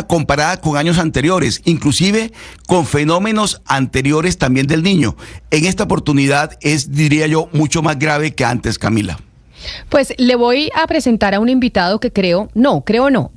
comparada con años anteriores, inclusive con fenómenos anteriores también del Niño. En esta oportunidad es, diría yo, mucho más grave que antes, Camila. Pues le voy a presentar a un invitado que creo no,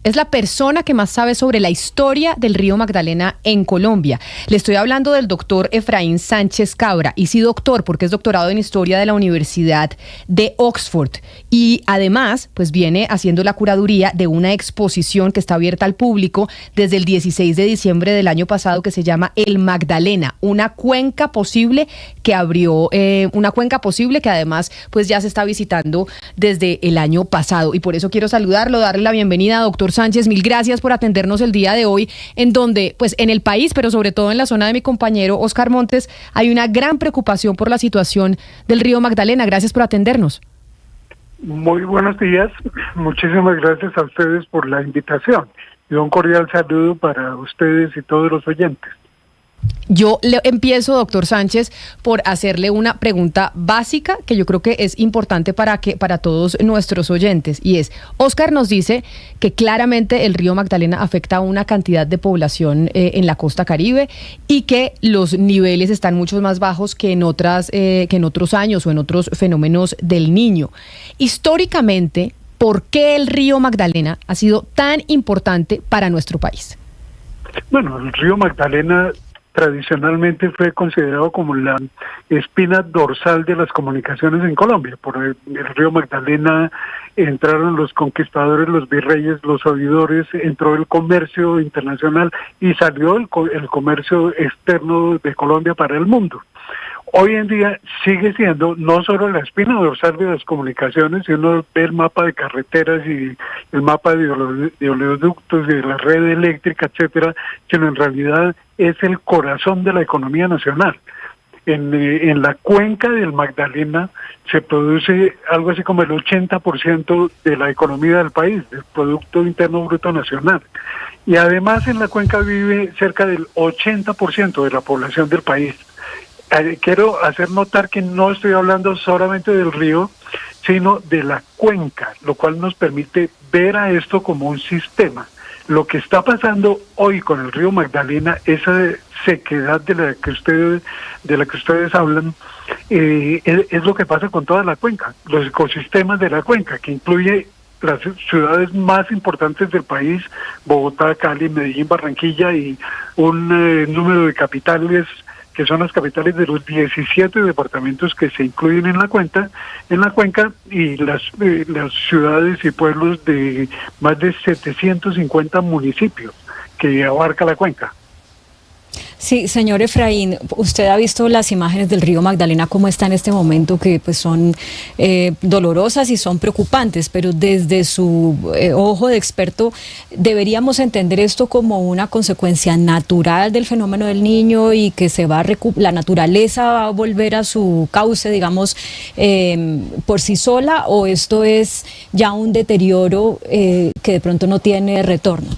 es la persona que más sabe sobre la historia del río Magdalena en Colombia. Le estoy hablando del doctor Efraín Sánchez Cabra, y sí doctor, porque es doctorado en historia de la Universidad de Oxford, y además pues viene haciendo la curaduría de una exposición que está abierta al público desde el 16 de diciembre del año pasado, que se llama El Magdalena, una cuenca posible que abrió, una cuenca posible que además pues ya se está visitando desde el año pasado, y por eso quiero saludarlo, darle la bienvenida, doctor Sánchez. Mil gracias por atendernos el día de hoy, en donde, pues en el país, pero sobre todo en la zona de mi compañero Oscar Montes, hay una gran preocupación por la situación del río Magdalena. Gracias por atendernos. Muy buenos días, muchísimas gracias a ustedes por la invitación y un cordial saludo para ustedes y todos los oyentes. Yo le empiezo, doctor Sánchez, por hacerle una pregunta básica que yo creo que es importante para todos nuestros oyentes, y es: Oscar nos dice que claramente el río Magdalena afecta a una cantidad de población en la costa Caribe, y que los niveles están mucho más bajos que en otros años o en otros fenómenos del Niño. Históricamente, ¿por qué el río Magdalena ha sido tan importante para nuestro país? Bueno, el río Magdalena tradicionalmente fue considerado como la espina dorsal de las comunicaciones en Colombia. Por el río Magdalena entraron los conquistadores, los virreyes, los oidores, entró el comercio internacional y salió el comercio externo de Colombia para el mundo. Hoy en día sigue siendo no solo la espina dorsal de las comunicaciones, si uno ve el mapa de carreteras y el mapa de oleoductos y de la red eléctrica, etcétera, sino en realidad es el corazón de la economía nacional. En la cuenca del Magdalena se produce algo así como el 80% de la economía del país, del Producto Interno Bruto Nacional. Y además en la cuenca vive cerca del 80% de la población del país. Quiero hacer notar que no estoy hablando solamente del río, sino de la cuenca, lo cual nos permite ver a esto como un sistema. Lo que está pasando hoy con el río Magdalena, esa sequedad de la que ustedes hablan, es lo que pasa con toda la cuenca, los ecosistemas de la cuenca, que incluye las ciudades más importantes del país: Bogotá, Cali, Medellín, Barranquilla, y un número de capitales que son las capitales de los 17 departamentos que se incluyen en la cuenca, y las ciudades y pueblos de más de 750 municipios que abarca la cuenca. Sí, señor Efraín, usted ha visto las imágenes del río Magdalena, cómo está en este momento, que pues son dolorosas y son preocupantes, pero desde su ojo de experto, ¿deberíamos entender esto como una consecuencia natural del fenómeno del Niño y que la naturaleza va a volver a su cauce, digamos, por sí sola, o esto es ya un deterioro que de pronto no tiene retorno?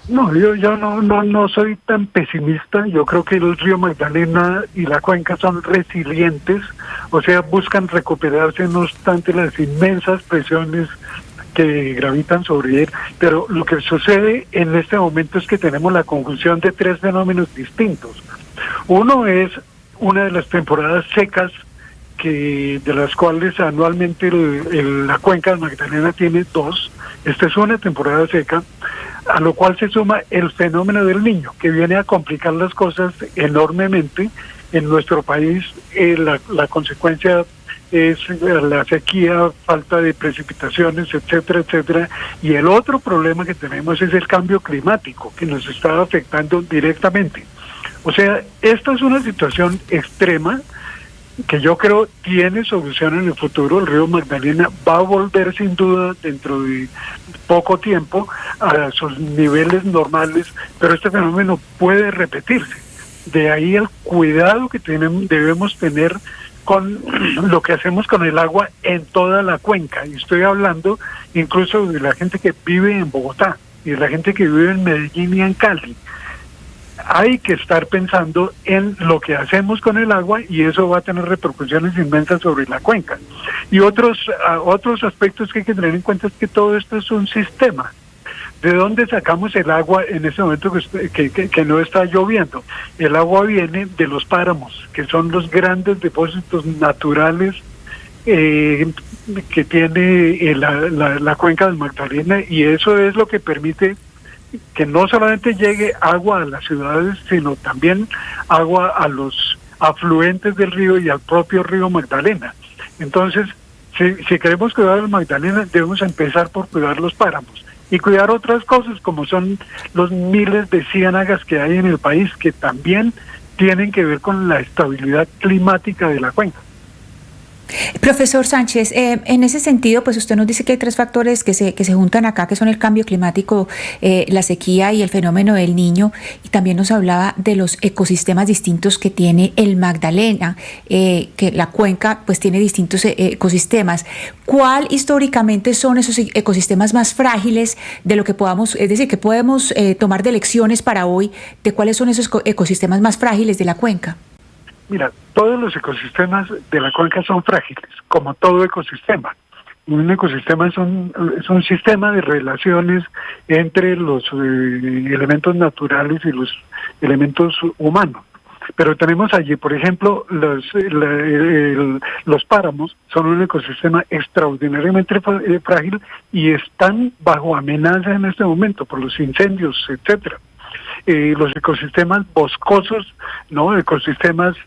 No, yo no soy tan pesimista. Yo creo que el río Magdalena y la cuenca son resilientes, o sea, buscan recuperarse no obstante las inmensas presiones que gravitan sobre él. Pero lo que sucede en este momento es que tenemos la conjunción de tres fenómenos distintos. Uno es una de las temporadas secas, de las cuales anualmente la cuenca de Magdalena tiene dos. Esta es una temporada seca, a lo cual se suma el fenómeno del Niño, que viene a complicar las cosas enormemente. En nuestro país la consecuencia es la sequía, falta de precipitaciones, etcétera, etcétera. Y el otro problema que tenemos es el cambio climático, que nos está afectando directamente. O sea, esta es una situación extrema que yo creo tiene solución en el futuro. El río Magdalena va a volver sin duda dentro de poco tiempo a sus niveles normales, pero este fenómeno puede repetirse. De ahí el cuidado que debemos tener con lo que hacemos con el agua en toda la cuenca. Y estoy hablando incluso de la gente que vive en Bogotá y de la gente que vive en Medellín y en Cali. Hay que estar pensando en lo que hacemos con el agua, y eso va a tener repercusiones inmensas sobre la cuenca. Y otros aspectos que hay que tener en cuenta es que todo esto es un sistema. ¿De dónde sacamos el agua en este momento que no está lloviendo? El agua viene de los páramos, que son los grandes depósitos naturales que tiene la cuenca del Magdalena, y eso es lo que permite que no solamente llegue agua a las ciudades, sino también agua a los afluentes del río y al propio río Magdalena. Entonces, si queremos cuidar el Magdalena, debemos empezar por cuidar los páramos y cuidar otras cosas, como son los miles de ciénagas que hay en el país, que también tienen que ver con la estabilidad climática de la cuenca. Profesor Sánchez, en ese sentido, pues usted nos dice que hay tres factores que se juntan acá, que son el cambio climático, la sequía y el fenómeno del Niño, y también nos hablaba de los ecosistemas distintos que tiene el Magdalena, que la cuenca pues tiene distintos ecosistemas. ¿Cuál históricamente son esos ecosistemas más frágiles de lo que podamos, es decir, que podemos tomar de lecciones para hoy de cuáles son esos ecosistemas más frágiles de la cuenca? Mira, todos los ecosistemas de la cuenca son frágiles, como todo ecosistema. Un ecosistema es un sistema de relaciones entre los elementos naturales y los elementos humanos. Pero tenemos allí, por ejemplo, los páramos son un ecosistema extraordinariamente frágil y están bajo amenaza en este momento por los incendios, etcétera. Los ecosistemas boscosos, ¿no? Ecosistemas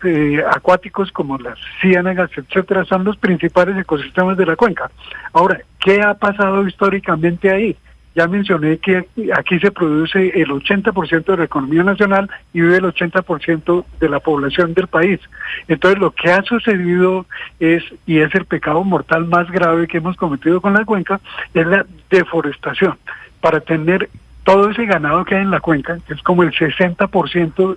acuáticos como las ciénagas, etcétera, son los principales ecosistemas de la cuenca. Ahora, ¿qué ha pasado históricamente ahí? Ya mencioné que aquí se produce el 80% de la economía nacional y vive el 80% de la población del país. Entonces, lo que ha sucedido es el pecado mortal más grave que hemos cometido con la cuenca, es la deforestación. Para tener todo ese ganado que hay en la cuenca, que es como el 60%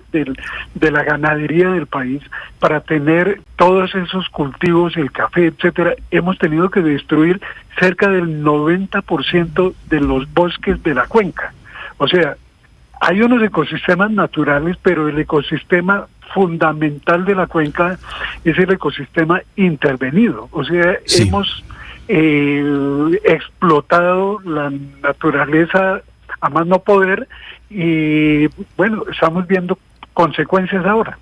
de la ganadería del país, para tener todos esos cultivos, el café, etcétera, hemos tenido que destruir cerca del 90% de los bosques de la cuenca. O sea, hay unos ecosistemas naturales, pero el ecosistema fundamental de la cuenca es el ecosistema intervenido. O sea, sí, hemos explotado la naturaleza a más no poder, y bueno, estamos viendo consecuencias ahora.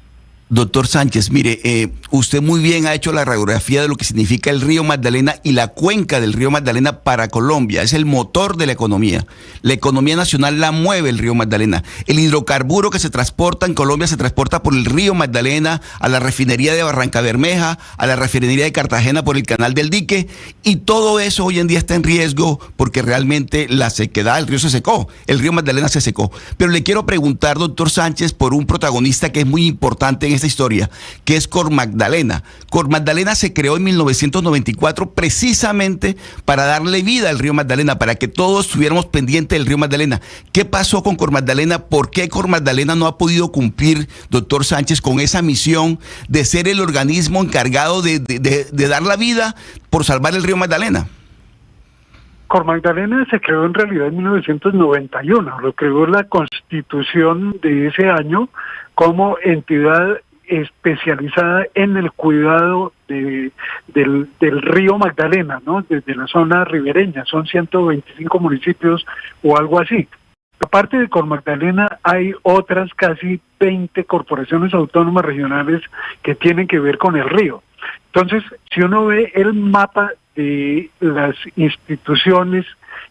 Doctor Sánchez, mire, usted muy bien ha hecho la radiografía de lo que significa el río Magdalena y la cuenca del río Magdalena para Colombia. Es el motor de la economía. La economía nacional la mueve el río Magdalena. El hidrocarburo que se transporta en Colombia se transporta por el río Magdalena a la refinería de Barrancabermeja, a la refinería de Cartagena por el canal del Dique, y todo eso hoy en día está en riesgo porque realmente la sequedad, el río se secó, el río Magdalena se secó. Pero le quiero preguntar, doctor Sánchez, por un protagonista que es muy importante en esta historia, que es Cormagdalena. Cormagdalena se creó en 1994 precisamente para darle vida al río Magdalena, para que todos estuviéramos pendientes del río Magdalena. ¿Qué pasó con Cormagdalena? ¿Por qué Cormagdalena no ha podido cumplir, doctor Sánchez, con esa misión de ser el organismo encargado de dar la vida por salvar el río Magdalena? Cormagdalena se creó en realidad en 1991, lo creó la Constitución de ese año como entidad especializada en el cuidado del río Magdalena, ¿no? Desde la zona ribereña, son 125 municipios o algo así. Aparte de Cormagdalena hay otras casi 20 corporaciones autónomas regionales que tienen que ver con el río. Entonces, si uno ve el mapa de las instituciones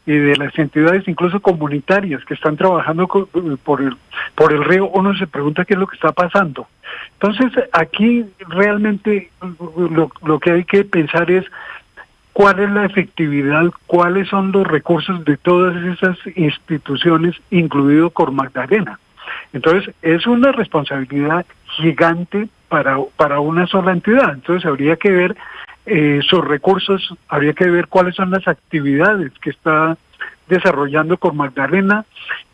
y de las entidades, incluso comunitarias, que están trabajando por el río, uno se pregunta qué es lo que está pasando. Entonces, aquí realmente lo que hay que pensar es cuál es la efectividad, cuáles son los recursos de todas esas instituciones, incluido Cormagdalena. Entonces, es una responsabilidad gigante para una sola entidad. Entonces, habría que ver sus recursos, habría que ver cuáles son las actividades que está desarrollando Cormagdalena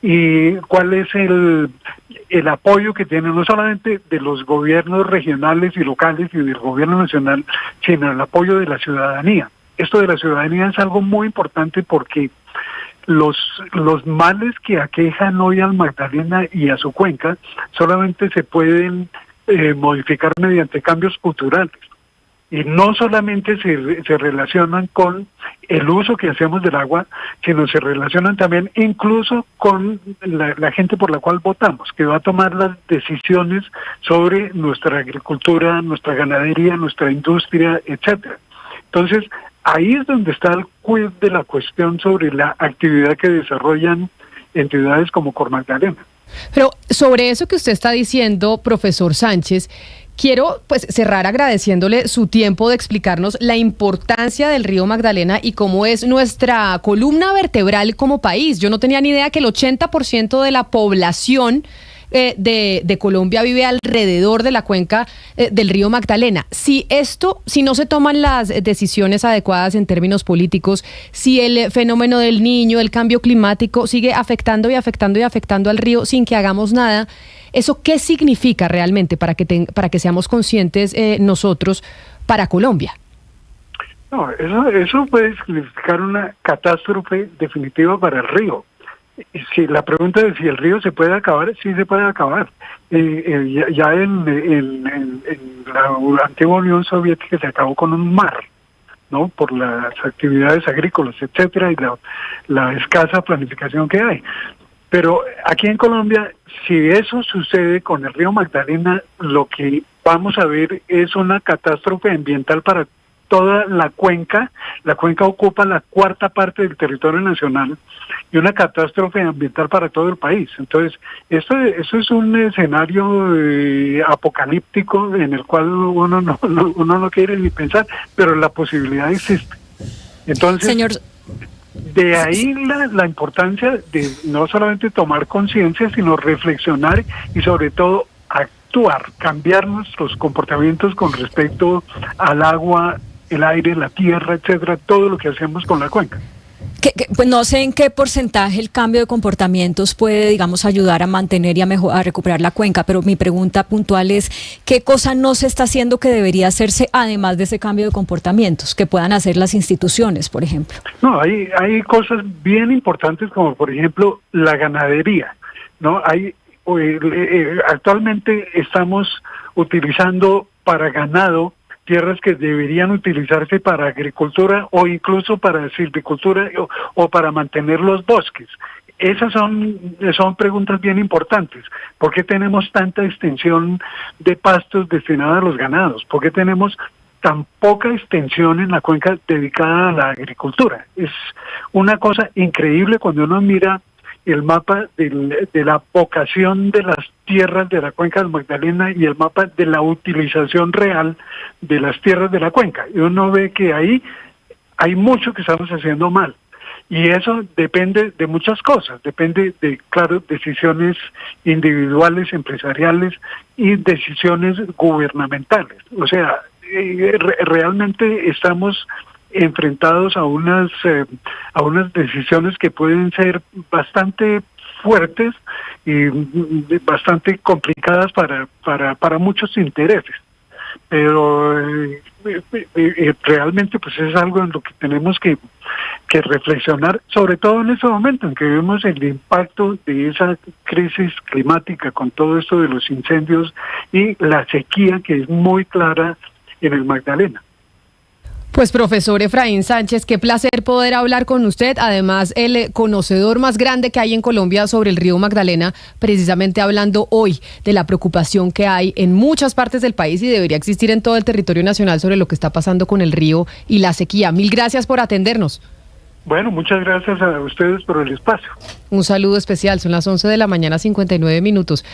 y cuál es el apoyo que tiene no solamente de los gobiernos regionales y locales y del gobierno nacional, sino el apoyo de la ciudadanía. Esto de la ciudadanía es algo muy importante porque los males que aquejan hoy al Magdalena y a su cuenca solamente se pueden modificar mediante cambios culturales. Y no solamente se relacionan con el uso que hacemos del agua, sino se relacionan también incluso con la gente por la cual votamos, que va a tomar las decisiones sobre nuestra agricultura, nuestra ganadería, nuestra industria, etcétera. Entonces, ahí es donde está el quid de la cuestión sobre la actividad que desarrollan entidades como Cormagdalena. Pero sobre eso que usted está diciendo, profesor Sánchez, quiero pues cerrar agradeciéndole su tiempo de explicarnos la importancia del río Magdalena y cómo es nuestra columna vertebral como país. Yo no tenía ni idea que el 80% de la población de Colombia vive alrededor de la cuenca del río Magdalena. Si no se toman las decisiones adecuadas en términos políticos, si el fenómeno del Niño, el cambio climático sigue afectando y afectando y afectando al río sin que hagamos nada, ¿eso qué significa realmente para que seamos conscientes nosotros para Colombia? No, eso puede significar una catástrofe definitiva para el río. Si la pregunta es si el río se puede acabar, sí se puede acabar. Ya en la antigua Unión Soviética se acabó con un mar, ¿no? Por las actividades agrícolas, etcétera, y la escasa planificación que hay. Pero aquí en Colombia, si eso sucede con el río Magdalena, lo que vamos a ver es una catástrofe ambiental para toda la cuenca. La cuenca ocupa la 1/4 parte del territorio nacional y una catástrofe ambiental para todo el país. Entonces, eso es un escenario apocalíptico en el cual uno no quiere ni pensar, pero la posibilidad existe. Entonces, señor, de ahí la importancia de no solamente tomar conciencia, sino reflexionar y sobre todo actuar, cambiar nuestros comportamientos con respecto al agua, el aire, la tierra, etcétera, todo lo que hacemos con la cuenca. Pues no sé en qué porcentaje el cambio de comportamientos puede, digamos, ayudar a mantener y a recuperar la cuenca, pero mi pregunta puntual es, ¿qué cosa no se está haciendo que debería hacerse además de ese cambio de comportamientos, que puedan hacer las instituciones, por ejemplo? No, hay cosas bien importantes como, por ejemplo, la ganadería, ¿no? Actualmente estamos utilizando para ganado tierras que deberían utilizarse para agricultura o incluso para silvicultura o para mantener los bosques. Esas son preguntas bien importantes. ¿Por qué tenemos tanta extensión de pastos destinados a los ganados? ¿Por qué tenemos tan poca extensión en la cuenca dedicada a la agricultura? Es una cosa increíble cuando uno mira el mapa de la vocación de las tierras de la cuenca del Magdalena y el mapa de la utilización real de las tierras de la cuenca. Y uno ve que ahí hay mucho que estamos haciendo mal. Y eso depende de muchas cosas. Depende de, claro, decisiones individuales, empresariales y decisiones gubernamentales. O sea, realmente estamos enfrentados a unas decisiones que pueden ser bastante fuertes y bastante complicadas para muchos intereses, pero realmente pues es algo en lo que tenemos que reflexionar, sobre todo en este momento en que vemos el impacto de esa crisis climática con todo esto de los incendios y la sequía que es muy clara en el Magdalena. Pues profesor Efraín Sánchez, qué placer poder hablar con usted, además el conocedor más grande que hay en Colombia sobre el río Magdalena, precisamente hablando hoy de la preocupación que hay en muchas partes del país y debería existir en todo el territorio nacional sobre lo que está pasando con el río y la sequía. Mil gracias por atendernos. Bueno, muchas gracias a ustedes por el espacio. Un saludo especial, son las 11 de la mañana, 59 minutos.